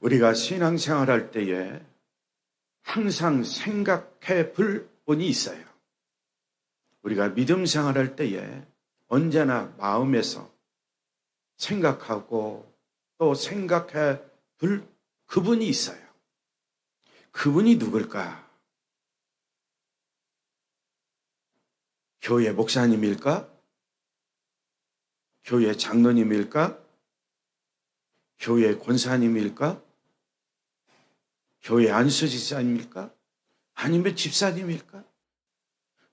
우리가 신앙생활할 때에 항상 생각해 볼 본이 있어요. 우리가 믿음 생활할 때에 언제나 마음에서 생각하고 또 생각해 볼 그분이 있어요. 그분이 누굴까? 교회 목사님일까? 교회 장로님일까? 교회 권사님일까? 교회 안수지사님일까? 아니면 집사님일까?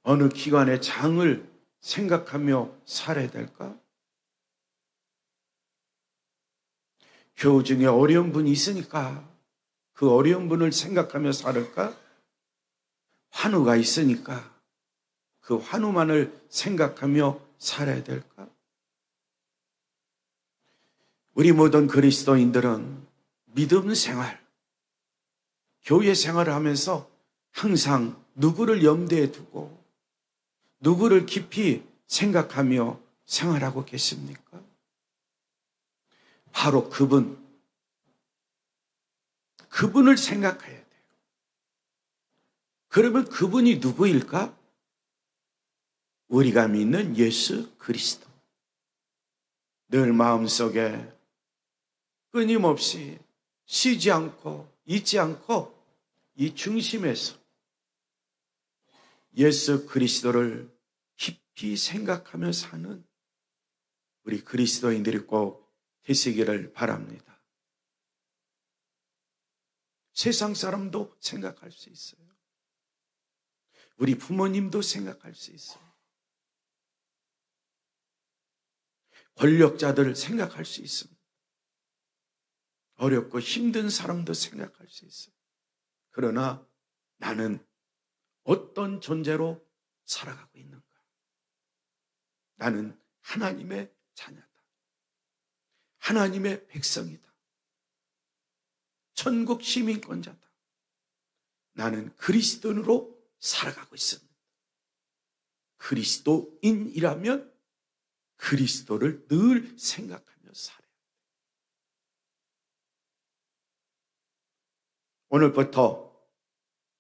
어느 기관의 장을 생각하며 살아야 될까? 교우 중에 어려운 분이 있으니까 그 어려운 분을 생각하며 살을까? 환우가 있으니까 그 환우만을 생각하며 살아야 될까? 우리 모든 그리스도인들은 믿음 생활, 교회 생활을 하면서 항상 누구를 염두에 두고 누구를 깊이 생각하며 생활하고 계십니까? 바로 그분을 생각해야 돼요. 그러면 그분이 누구일까? 우리가 믿는 예수 그리스도. 늘 마음속에 끊임없이 쉬지 않고 잊지 않고 이 중심에서 예수 그리스도를 깊이 생각하며 사는 우리 그리스도인들이 꼭 되시기를 바랍니다. 세상 사람도 생각할 수 있어요. 우리 부모님도 생각할 수 있어요. 권력자들을 생각할 수 있습니다. 어렵고 힘든 사람도 생각할 수 있어요. 그러나 나는 어떤 존재로 살아가고 있는가? 나는 하나님의 자녀다. 하나님의 백성이다. 천국 시민권자다. 나는 그리스도인으로 살아가고 있습니다. 그리스도인이라면 그리스도를 늘 생각하며 살아요. 오늘부터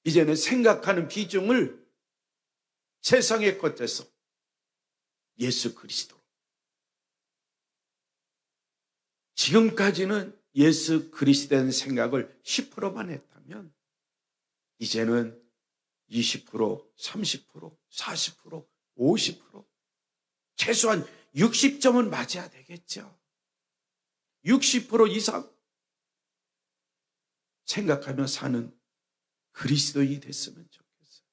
이제는 생각하는 비중을 세상의 것에서 예수 그리스도. 지금까지는 예수 그리스도의 생각을 10%만 했다면 이제는 20%, 30%, 40%, 50% 최소한 60점은 맞아야 되겠죠. 60% 이상 생각하며 사는 그리스도인이 됐으면 좋겠어요.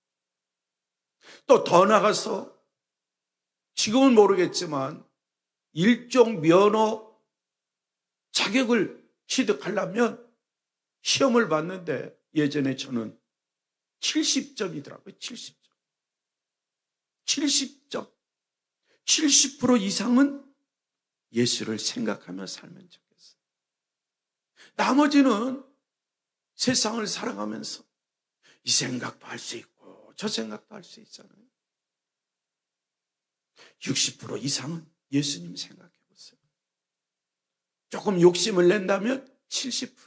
또 더 나가서 지금은 모르겠지만 일종 면허 자격을 취득하려면 시험을 봤는데 예전에 저는 70점이더라고요. 70점. 70점. 70% 이상은 예수를 생각하며 살면 좋겠어요. 나머지는 세상을 살아가면서 이 생각도 할 수 있고 저 생각도 할 수 있잖아요. 60% 이상은 예수님 생각해 보세요. 조금 욕심을 낸다면 70%.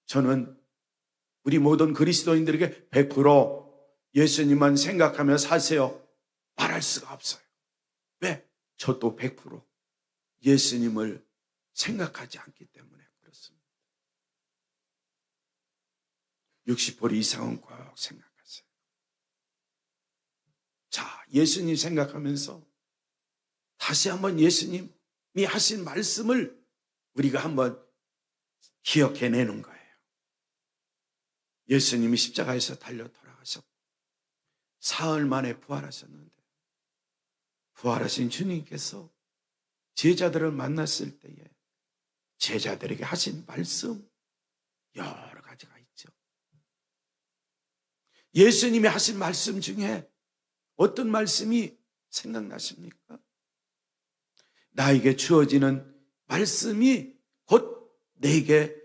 저는 우리 모든 그리스도인들에게 100% 예수님만 생각하며 사세요 말할 수가 없어요. 왜? 저도 100% 예수님을 생각하지 않기 때문에 그렇습니다. 60% 이상은 꼭 생각하세요. 자, 예수님 생각하면서 다시 한번 예수님이 하신 말씀을 우리가 한번 기억해내는 거예요. 예수님이 십자가에서 달려 돌아가셨고 사흘 만에 부활하셨는데 부활하신 주님께서 제자들을 만났을 때에 제자들에게 하신 말씀 여러 가지가 있죠. 예수님이 하신 말씀 중에 어떤 말씀이 생각나십니까? 나에게 주어지는 말씀이 곧 내게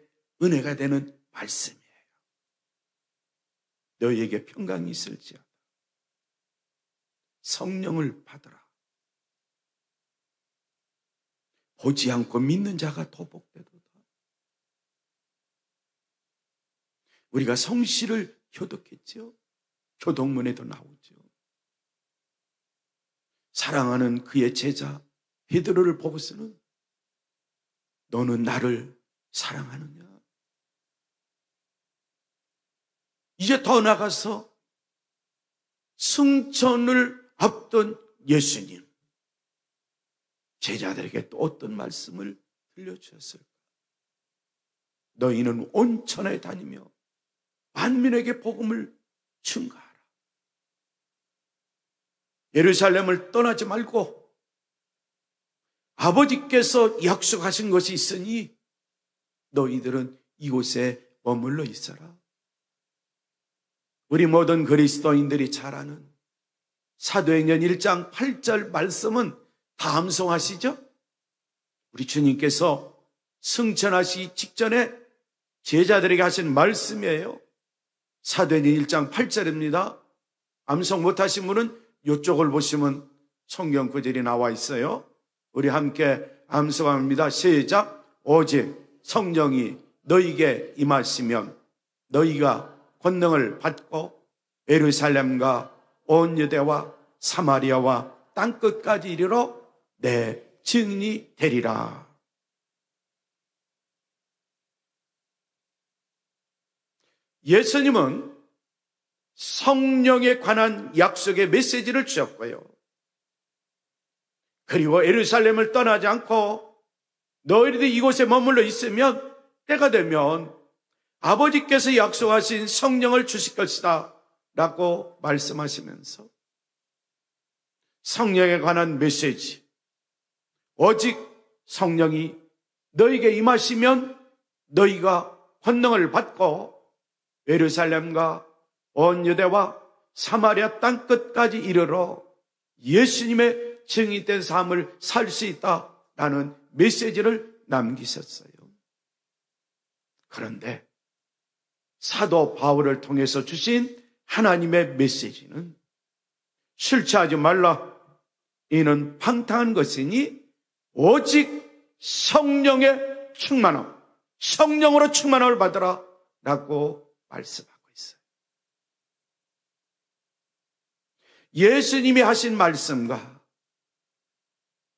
은혜가 되는 말씀이에요. 너희에게 평강이 있을지어다. 성령을 받으라. 보지 않고 믿는 자가 더 복되도다. 우리가 성씨를 교독했죠. 교독문에도 나오죠. 사랑하는 그의 제자 베드로를 보고서는 너는 나를 사랑하느냐? 이제 더 나가서 승천을 앞둔 예수님, 제자들에게 또 어떤 말씀을 들려주셨을까? 너희는 온 천하에 다니며 만민에게 복음을 증거하라. 예루살렘을 떠나지 말고 아버지께서 약속하신 것이 있으니 너희들은 이곳에 머물러 있어라. 우리 모든 그리스도인들이 잘 아는 사도행전 1장 8절 말씀은 다 암송하시죠? 우리 주님께서 승천하시기 직전에 제자들에게 하신 말씀이에요. 사도행전 1장 8절입니다. 암송 못하신 분은 이쪽을 보시면 성경 구절이 나와 있어요. 우리 함께 암송합니다. 시작. 오직 성령이 너희에게 임하시면 너희가 권능을 받고 예루살렘과 온 유대와 사마리아와 땅끝까지 이르러 내 증인이 되리라. 예수님은 성령에 관한 약속의 메시지를 주셨고요. 그리고 예루살렘을 떠나지 않고 너희들이 이곳에 머물러 있으면 때가 되면 아버지께서 약속하신 성령을 주실 것이다 라고 말씀하시면서 성령에 관한 메시지, 오직 성령이 너희에게 임하시면 너희가 권능을 받고 예루살렘과 온 유대와 사마리아 땅끝까지 이르러 예수님의 증인된 삶을 살 수 있다라는 메시지를 남기셨어요. 그런데 사도 바울을 통해서 주신 하나님의 메시지는 실체하지 말라. 이는 방탕한 것이니 오직 성령의 충만함, 성령으로 충만함을 받으라 라고 말씀하고 있어요. 예수님이 하신 말씀과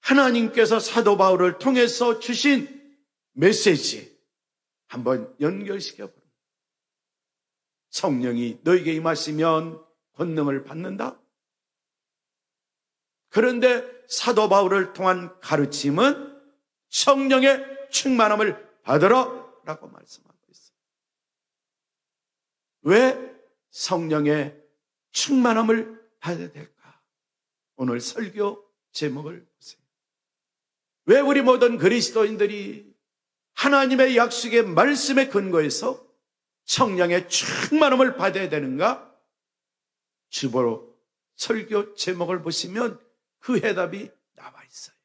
하나님께서 사도 바울을 통해서 주신 메시지 한번 연결시켜 보라. 성령이 너에게 임하시면 권능을 받는다. 그런데 사도 바울을 통한 가르침은 성령의 충만함을 받으라 라고 말씀하고 있어요. 왜 성령의 충만함을 받아야 될까? 오늘 설교 제목을 보세요. 왜 우리 모든 그리스도인들이 하나님의 약속의 말씀에 근거해서 성령의 충만함을 받아야 되는가? 주보로 설교 제목을 보시면 그 해답이 나와 있어요.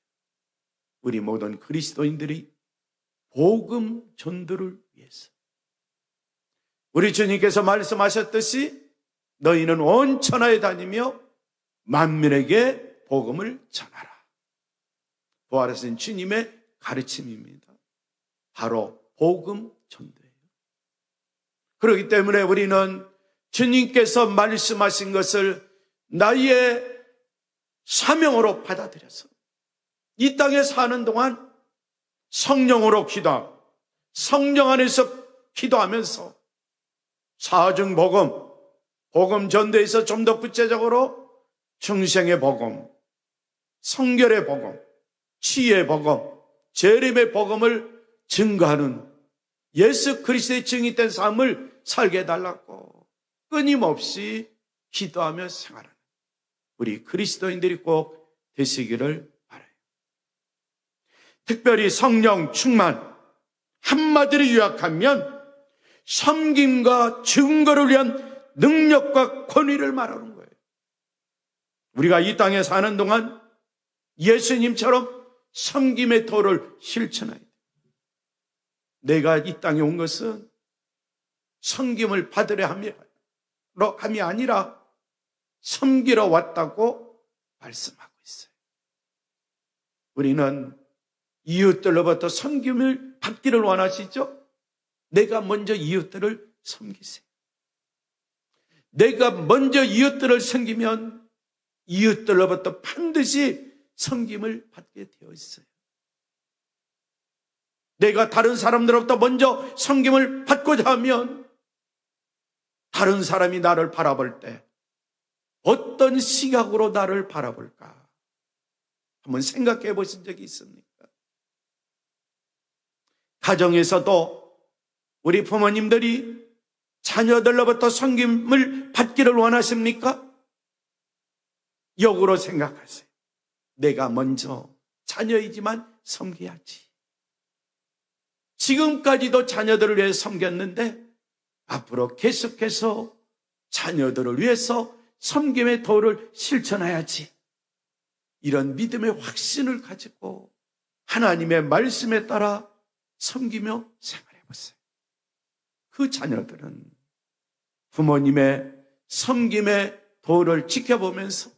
우리 모든 그리스도인들이 복음 전도를 위해서. 우리 주님께서 말씀하셨듯이 너희는 온 천하에 다니며 만민에게 복음을 전하라. 부활하신 주님의 가르침입니다. 바로 복음 전도예요. 그렇기 때문에 우리는 주님께서 말씀하신 것을 나의 사명으로 받아들여서 이 땅에 사는 동안 성령으로 기도하고 성령 안에서 기도하면서 사중 복음, 복음 전도에서 좀 더 구체적으로 중생의 복음, 성결의 복음, 치유의 복음, 재림의 복음을 증거하는 예수 그리스도의 증인된 삶을 살게 해달라고 끊임없이 기도하며 생활하는 우리 그리스도인들이 꼭 되시기를 바라요. 특별히 성령 충만, 한마디로 요약하면 섬김과 증거를 위한 능력과 권위를 말하는 거예요. 우리가 이 땅에 사는 동안 예수님처럼 섬김의 도를 실천해야 돼요. 내가 이 땅에 온 것은 섬김을 받으려 함이 아니라 섬기러 왔다고 말씀하고 있어요. 우리는 이웃들로부터 섬김을 받기를 원하시죠? 내가 먼저 이웃들을 섬기세요. 내가 먼저 이웃들을 섬기면 이웃들로부터 반드시 섬김을 받게 되어 있어요. 내가 다른 사람들로부터 먼저 섬김을 받고자 하면 다른 사람이 나를 바라볼 때 어떤 시각으로 나를 바라볼까? 한번 생각해 보신 적이 있습니까? 가정에서도 우리 부모님들이 자녀들로부터 섬김을 받기를 원하십니까? 역으로 생각하세요. 내가 먼저 자녀이지만 섬겨야지. 지금까지도 자녀들을 위해 섬겼는데 앞으로 계속해서 자녀들을 위해서 섬김의 도를 실천해야지. 이런 믿음의 확신을 가지고 하나님의 말씀에 따라 섬기며 생활해 보세요. 그 자녀들은 부모님의 섬김의 도를 지켜보면서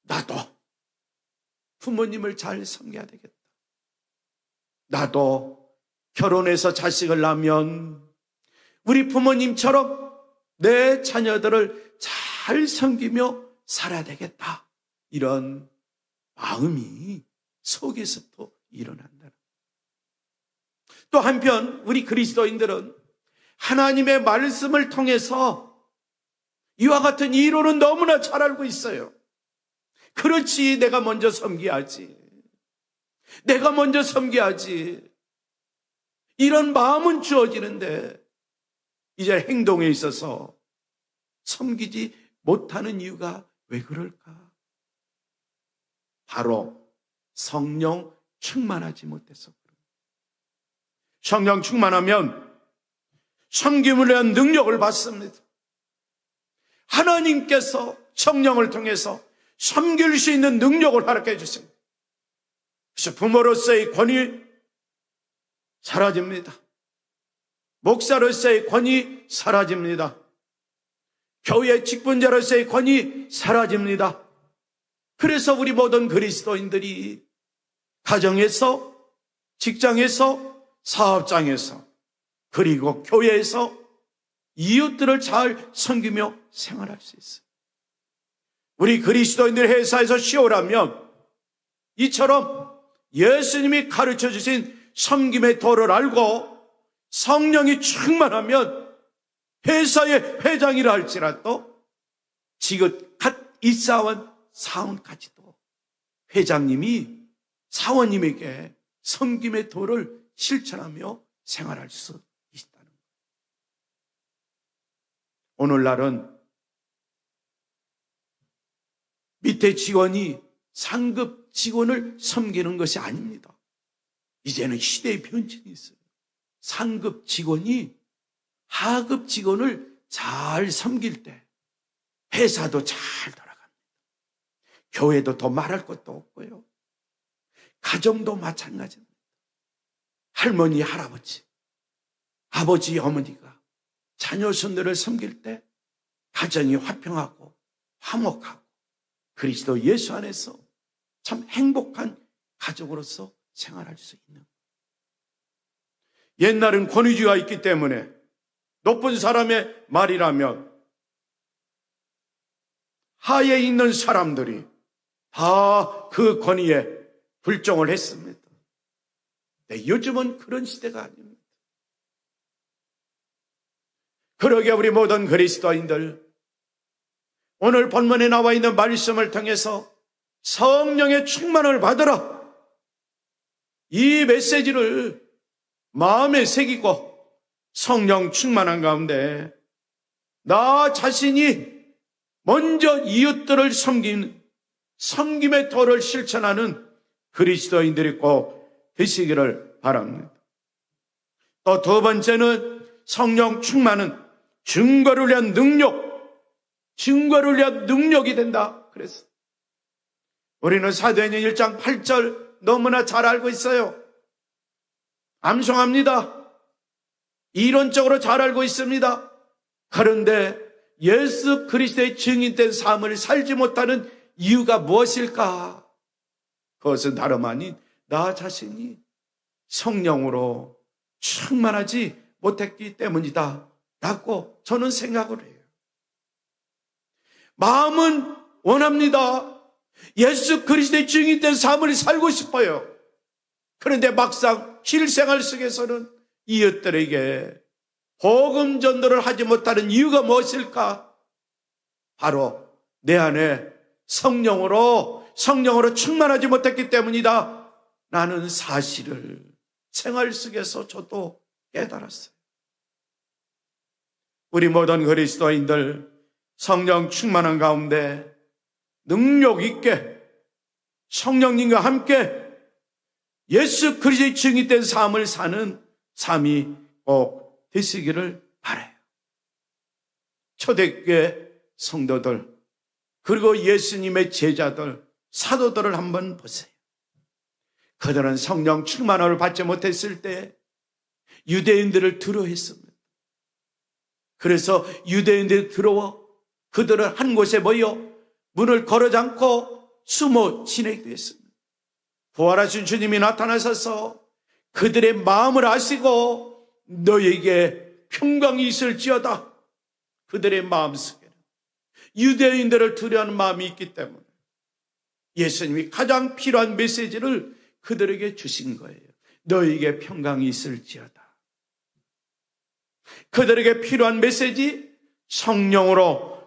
나도 부모님을 잘 섬겨야 되겠다. 나도 결혼해서 자식을 낳으면 우리 부모님처럼 내 자녀들을 잘 섬기며 살아야 되겠다. 이런 마음이 속에서부터 일어난다. 또 한편 우리 그리스도인들은 하나님의 말씀을 통해서 이와 같은 이론은 너무나 잘 알고 있어요. 그렇지, 내가 먼저 섬겨야지. 내가 먼저 섬겨야지. 이런 마음은 주어지는데 이제 행동에 있어서 섬기지 못하는 이유가 왜 그럴까? 바로 성령 충만하지 못해서 그래요. 성령 충만하면 섬김을 위한 능력을 받습니다. 하나님께서 성령을 통해서 섬길 수 있는 능력을 허락해 주십니다. 그래서 부모로서의 권위 사라집니다. 목사로서의 권위 사라집니다. 교회 직분자로서의 권위 사라집니다. 그래서 우리 모든 그리스도인들이 가정에서, 직장에서, 사업장에서, 그리고 교회에서 이웃들을 잘 섬기며 생활할 수 있어요. 우리 그리스도인들 회사에서 쉬어라면 이처럼 예수님이 가르쳐 주신 섬김의 도를 알고 성령이 충만하면 회사의 회장이라 할지라도 지금 갓 입사한 사원까지도 회장님이 사원님에게 섬김의 도를 실천하며 생활할 수 있다는 거예요. 오늘날은 밑에 직원이 상급 직원을 섬기는 것이 아닙니다. 이제는 시대의 변천이 있어요. 상급 직원이 하급 직원을 잘 섬길 때 회사도 잘 돌아갑니다. 교회도 더 말할 것도 없고요. 가정도 마찬가지입니다. 할머니, 할아버지, 아버지, 어머니가 자녀 손들을 섬길 때 가정이 화평하고 화목하고 그리스도 예수 안에서 참 행복한 가족으로서 생활할 수 있는. 옛날은 권위주의가 있기 때문에 높은 사람의 말이라면 하에 있는 사람들이 다 그 권위에 불종을 했습니다. 근데 요즘은 그런 시대가 아닙니다. 그러게 우리 모든 그리스도인들 오늘 본문에 나와 있는 말씀을 통해서 성령의 충만을 받으라. 이 메시지를 마음에 새기고 성령 충만한 가운데 나 자신이 먼저 이웃들을 섬김의 도를 실천하는 그리스도인들이 꼭 되시기를 바랍니다. 또 두 번째는 성령 충만은 증거를 위한 능력이 된다. 그래서 우리는 사도행전 1장 8절 너무나 잘 알고 있어요. 암송합니다. 이론적으로 잘 알고 있습니다. 그런데 예수 그리스도의 증인된 삶을 살지 못하는 이유가 무엇일까? 그것은 다름 아닌 나 자신이 성령으로 충만하지 못했기 때문이다. 라고 저는 생각을 해요. 마음은 원합니다. 예수 그리스도의 증인된 삶을 살고 싶어요. 그런데 막상 실생활 속에서는 이웃들에게 복음 전도를 하지 못하는 이유가 무엇일까? 바로 내 안에 성령으로 충만하지 못했기 때문이다. 라는 사실을 생활 속에서 저도 깨달았어요. 우리 모든 그리스도인들 성령 충만한 가운데 능력 있게 성령님과 함께 예수 그리스도의 증인된 삶을 사는 삶이 꼭 되시기를 바라요. 초대교회 성도들 그리고 예수님의 제자들 사도들을 한번 보세요. 그들은 성령 충만함을 받지 못했을 때 유대인들을 두려워했습니다. 그래서 유대인들이 두려워 그들은 한 곳에 모여 문을 걸어 잠고 숨어 지내기도 했습니다. 부활하신 주님이 나타나셔서 그들의 마음을 아시고 너에게 평강이 있을지어다. 그들의 마음속에는 유대인들을 두려워하는 마음이 있기 때문에 예수님이 가장 필요한 메시지를 그들에게 주신 거예요. 너에게 평강이 있을지어다. 그들에게 필요한 메시지 성령으로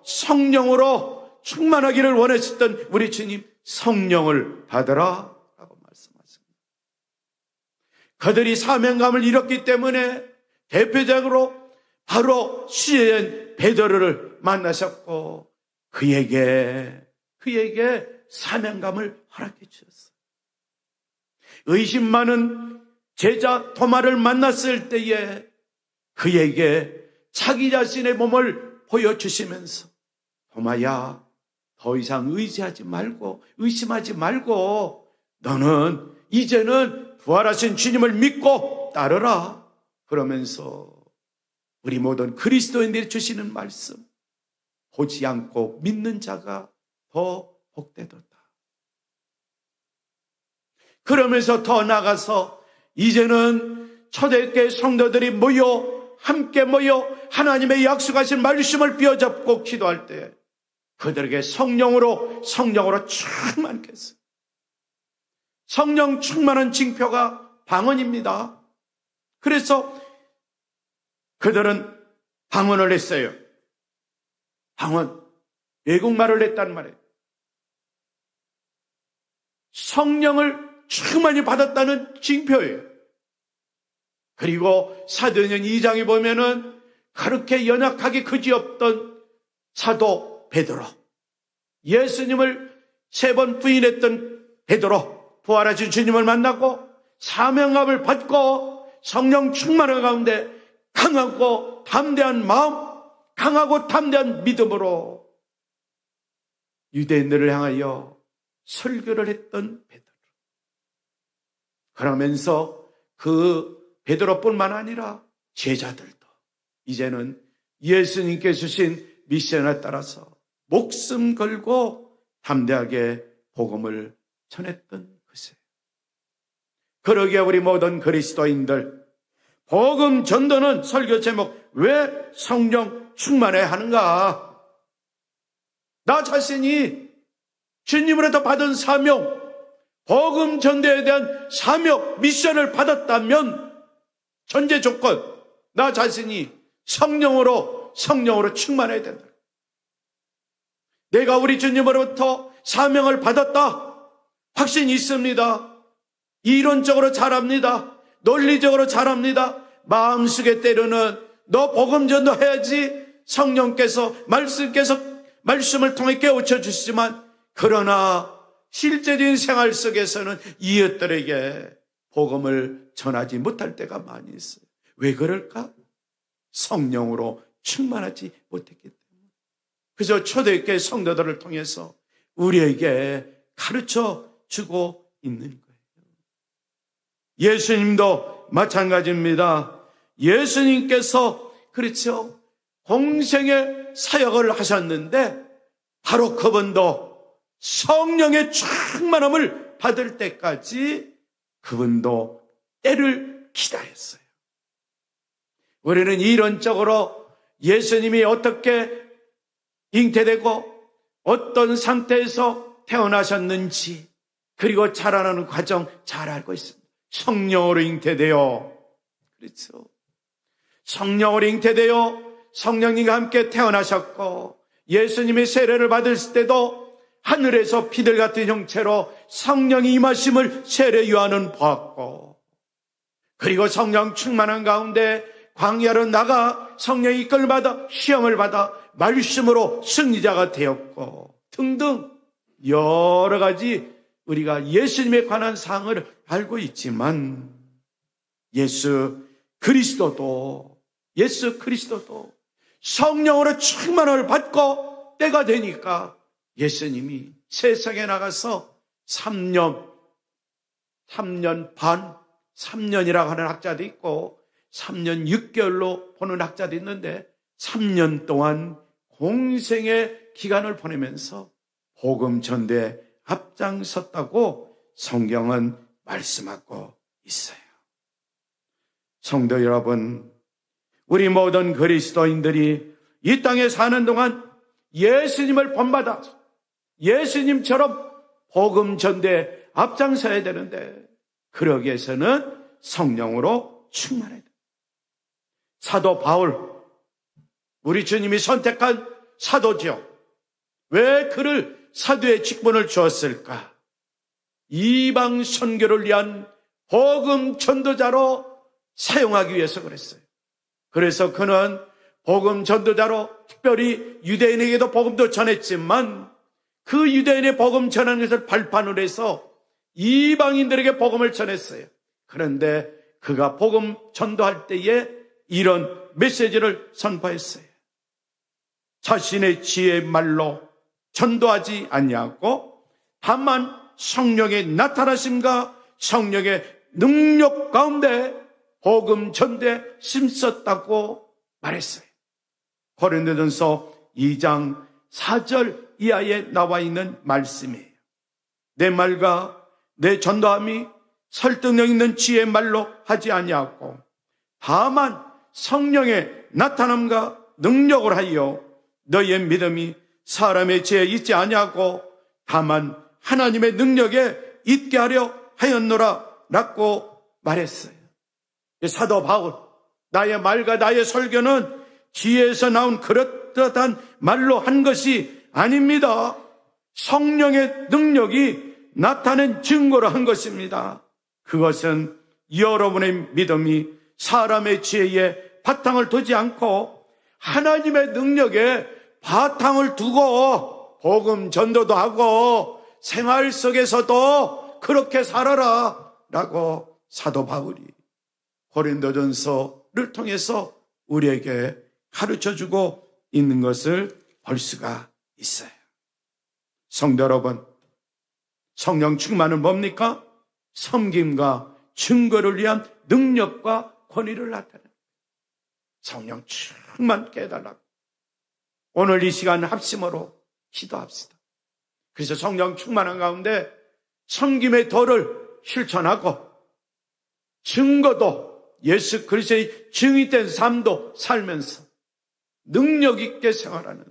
충만하기를 원하셨던 우리 주님 성령을 받으라 라고 말씀하십니다. 그들이 사명감을 잃었기 때문에 대표적으로 바로 수제인 베드로를 만나셨고 그에게 사명감을 허락해 주셨어요. 의심 많은 제자 도마를 만났을 때에 그에게 자기 자신의 몸을 보여주시면서 도마야 더 이상 의심하지 말고 너는 이제는 부활하신 주님을 믿고 따르라. 그러면서 우리 모든 그리스도인들이 주시는 말씀 보지 않고 믿는 자가 더 복되도다. 그러면서 더 나아가서 이제는 초대교회 성도들이 함께 모여 하나님의 약속하신 말씀을 비워잡고 기도할 때 그들에게 성령으로 충만케 했어요. 성령 충만한 징표가 방언입니다. 그래서 그들은 방언을 했어요. 방언, 외국말을 했단 말이에요. 성령을 충만히 받았다는 징표예요. 그리고 사도행전 2장에 보면은 그렇게 연약하게 그지없던 사도 베드로, 예수님을 3번 부인했던 베드로, 부활하신 주님을 만나고 사명감을 받고 성령 충만한 가운데 강하고 담대한 마음, 강하고 담대한 믿음으로 유대인들을 향하여 설교를 했던 베드로. 그러면서 그 베드로뿐만 아니라 제자들도 이제는 예수님께 주신 미션에 따라서 목숨 걸고 담대하게 복음을 전했던 것이에요. 그러기에 우리 모든 그리스도인들 복음 전도는 설교 제목 왜 성령 충만해야 하는가? 나 자신이 주님으로부터 받은 사명, 복음 전도에 대한 사명, 미션을 받았다면 전제 조건, 나 자신이 성령으로 충만해야 된다. 내가 우리 주님으로부터 사명을 받았다. 확신이 있습니다. 이론적으로 잘합니다. 논리적으로 잘합니다. 마음속에 때로는 너 복음 전도해야지 성령께서 말씀을 통해 깨우쳐 주시지만 그러나 실제적인 생활 속에서는 이웃들에게 복음을 전하지 못할 때가 많이 있어요. 왜 그럴까? 성령으로 충만하지 못했기 때문에. 그래서 초대교회 성도들을 통해서 우리에게 가르쳐 주고 있는 거예요. 예수님도 마찬가지입니다. 예수님께서 그렇죠. 공생의 사역을 하셨는데 바로 그분도 성령의 충만함을 받을 때까지 그분도 때를 기다렸어요. 우리는 이론적으로 예수님이 어떻게 잉태되고 어떤 상태에서 태어나셨는지, 그리고 자라나는 과정 잘 알고 있습니다. 성령으로 잉태되어, 그렇죠. 성령으로 잉태되어 성령님과 함께 태어나셨고, 예수님의 세례를 받을 때도 하늘에서 비들 같은 형체로 성령이 임하심을 세례 요한은 보았고, 그리고 성령 충만한 가운데 광야로 나가 성령이 이끌 받아 시험을 받아 말씀으로 승리자가 되었고 등등 여러 가지 우리가 예수님에 관한 사항을 알고 있지만, 예수 그리스도도 성령으로 충만을 받고 때가 되니까 예수님이 세상에 나가서 3년 반, 3년이라고 하는 학자도 있고 3년 6개월로 보는 학자도 있는데 3년 동안 공생의 기간을 보내면서 복음 전도에 앞장섰다고 성경은 말씀하고 있어요. 성도 여러분, 우리 모든 그리스도인들이 이 땅에 사는 동안 예수님을 본받아 예수님처럼 복음 전도에 앞장서야 되는데, 그러기 위해서는 성령으로 충만해야 돼요. 사도 바울, 우리 주님이 선택한 사도죠. 왜 그를 사도의 직분을 주었을까? 이방 선교를 위한 복음 전도자로 사용하기 위해서 그랬어요. 그래서 그는 복음 전도자로 특별히 유대인에게도 복음도 전했지만, 그 유대인의 복음 전하는 것을 발판으로 해서 이방인들에게 복음을 전했어요. 그런데 그가 복음 전도할 때에 이런 메시지를 선포했어요. 자신의 지혜의 말로 전도하지 아니하고 다만 성령의 나타나심과 성령의 능력 가운데 복음 전도에 힘썼다고 말했어요. 고린도전서 2장 4절 이하에 나와 있는 말씀이에요. 내 말과 내 전도함이 설득력 있는 지혜의 말로 하지 아니하고 다만 성령의 나타남과 능력을 하여 너희의 믿음이 사람의 지혜에 있지 아니하고 다만 하나님의 능력에 있게 하려 하였노라 라고 말했어요. 사도 바울, 나의 말과 나의 설교는 지혜에서 나온 그렇듯한 말로 한 것이 아닙니다. 성령의 능력이 나타낸 증거로 한 것입니다. 그것은 여러분의 믿음이 사람의 지혜에 바탕을 두지 않고 하나님의 능력에 바탕을 두고 복음 전도도 하고 생활 속에서도 그렇게 살아라 라고 사도 바울이 고린도전서를 통해서 우리에게 가르쳐주고 있는 것을 볼 수가 있어요. 성도 여러분, 성령 충만은 뭡니까? 섬김과 증거를 위한 능력과 권위를 나타냅니다. 성령 충만 깨달라고 오늘 이 시간 합심으로 기도합시다. 그래서 성령 충만한 가운데 섬김의 도를 실천하고 증거도 예수 그리스도의 증인된 삶도 살면서 능력 있게 생활하는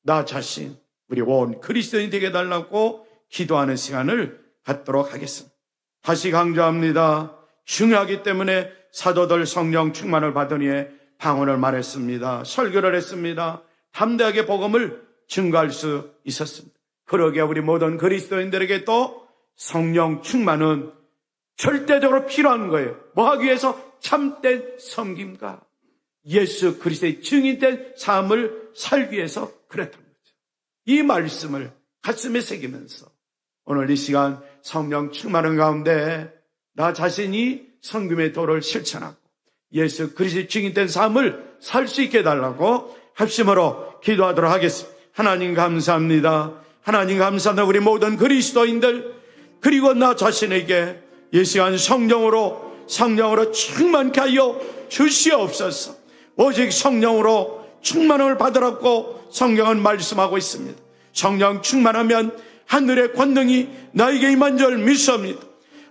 나 자신, 우리 온 그리스도인이 되게 해달라고 기도하는 시간을 갖도록 하겠습니다. 다시 강조합니다. 중요하기 때문에 사도들 성령 충만을 받으니 방언을 말했습니다. 설교를 했습니다. 담대하게 복음을 증거할 수 있었습니다. 그러기에 우리 모든 그리스도인들에게 또 성령 충만은 절대적으로 필요한 거예요. 뭐 하기 위해서? 참된 섬김과 예수 그리스도의 증인된 삶을 살기 위해서 그랬던 거죠. 이 말씀을 가슴에 새기면서 오늘 이 시간 성령 충만한 가운데 나 자신이 섬김의 도를 실천하고 예수 그리스도의 증인된 삶을 살 수 있게 해달라고 합심으로 기도하도록 하겠습니다. 하나님 감사합니다. 하나님 감사합니다. 우리 모든 그리스도인들 그리고 나 자신에게 이 시간 성령으로 충만케 하여 주시옵소서. 오직 성령으로 충만함을 받으라고 성경은 말씀하고 있습니다. 성령 충만하면 하늘의 권능이 나에게 임한 줄 믿습니다.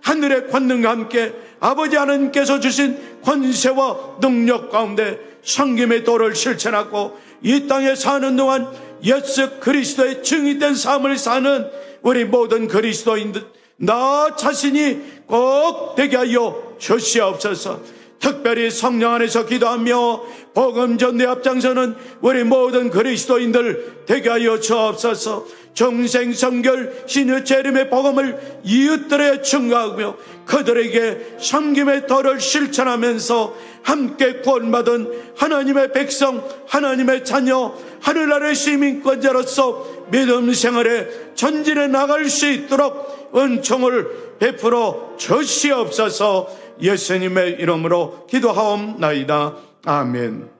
하늘의 권능과 함께 아버지 하나님께서 주신 권세와 능력 가운데 섬김의 도를 실천하고 이 땅에 사는 동안 예수 그리스도의 증인된 삶을 사는 우리 모든 그리스도인들 나 자신이 꼭 되게 하여 주시옵소서. 특별히 성령 안에서 기도하며 복음 전도에 앞장서는 우리 모든 그리스도인들 되게 하여 주옵소서. 정생성결 신의 재림의 복음을 이웃들에 증가하며 그들에게 섬김의 도를 실천하면서 함께 구원받은 하나님의 백성, 하나님의 자녀, 하늘나라의 시민권자로서 믿음 생활에 전진해 나갈 수 있도록 은총을 베풀어 주시옵소서. 예수님의 이름으로 기도하옵나이다. 아멘.